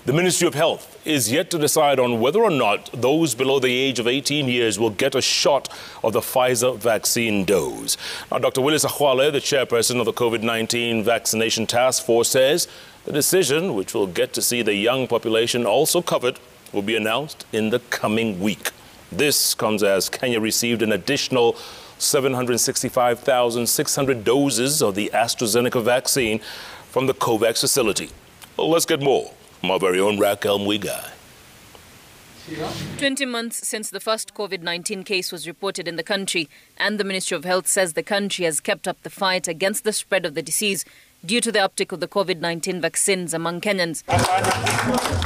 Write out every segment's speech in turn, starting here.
The Ministry of Health is yet to decide on whether or not those below the age of 18 years will get a shot of the Pfizer vaccine dose. Now, Dr. Willis Akhwale, the chairperson of the COVID-19 Vaccination Task Force, says the decision, which will get to see the young population also covered, will be announced in the coming week. This comes as Kenya received an additional 765,600 doses of the AstraZeneca vaccine from the COVAX facility. Well, let's get more from our very own Raquel Mwigai. 20 months since the first COVID-19 case was reported in the country, and the Ministry of Health says the country has kept up the fight against the spread of the disease due to the uptake of the COVID-19 vaccines among Kenyans.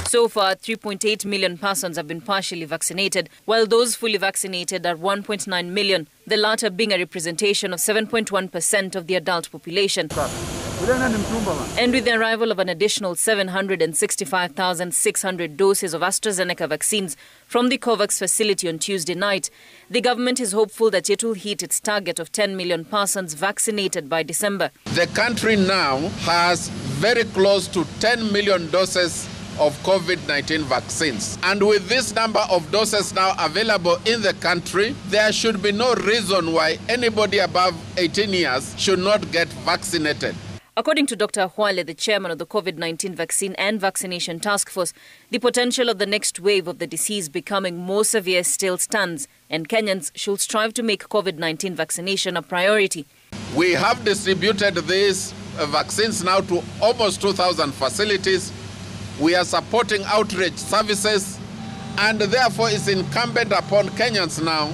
So far, 3.8 million persons have been partially vaccinated, while those fully vaccinated are 1.9 million, the latter being a representation of 7.1% of the adult population. And with the arrival of an additional 765,600 doses of AstraZeneca vaccines from the COVAX facility on Tuesday night, the government is hopeful that it will hit its target of 10 million persons vaccinated by December. The country now has very close to 10 million doses of COVID-19 vaccines. And with this number of doses now available in the country, there should be no reason why anybody above 18 years should not get vaccinated. According to Dr. Akhwale, the chairman of the COVID-19 Vaccine and Vaccination Task Force, the potential of the next wave of the disease becoming more severe still stands, and Kenyans should strive to make COVID-19 vaccination a priority. We have distributed these vaccines now to almost 2,000 facilities. We are supporting outreach services, and therefore it's incumbent upon Kenyans now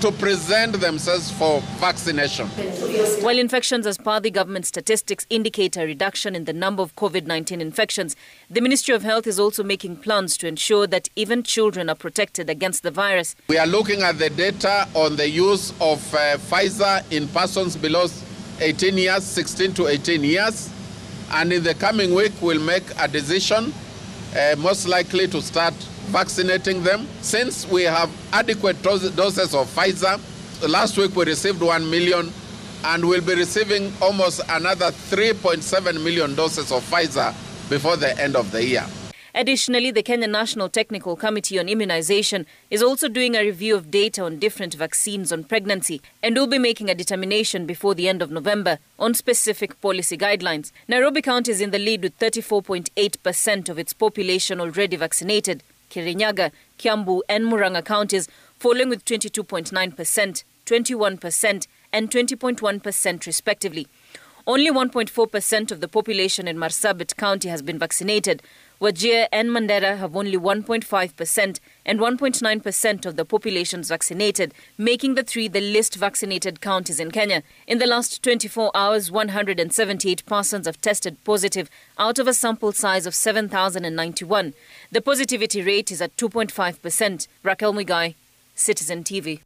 to present themselves for vaccination. While infections as per the government statistics indicate a reduction in the number of COVID-19 infections, the Ministry of Health is also making plans to ensure that even children are protected against the virus. We are looking at the data on the use of Pfizer in persons below 18 years, 16 to 18 years, and in the coming week we'll make a decision, most likely to start vaccinating them. Since we have adequate doses of Pfizer, last week we received 1 million, and we'll be receiving almost another 3.7 million doses of Pfizer before the end of the year. Additionally, the Kenya National Technical Committee on Immunization is also doing a review of data on different vaccines on pregnancy and will be making a determination before the end of November on specific policy guidelines. Nairobi County is in the lead with 34.8% of its population already vaccinated. Kirinyaga, Kiambu and Murang'a counties following with 22.9%, 21% and 20.1% respectively. Only 1.4% of the population in Marsabit County has been vaccinated. Wajir and Mandera have only 1.5% and 1.9% of the populations vaccinated, making the three the least vaccinated counties in Kenya. In the last 24 hours, 178 persons have tested positive out of a sample size of 7,091. The positivity rate is at 2.5%. Raquel Mwigai, Citizen TV.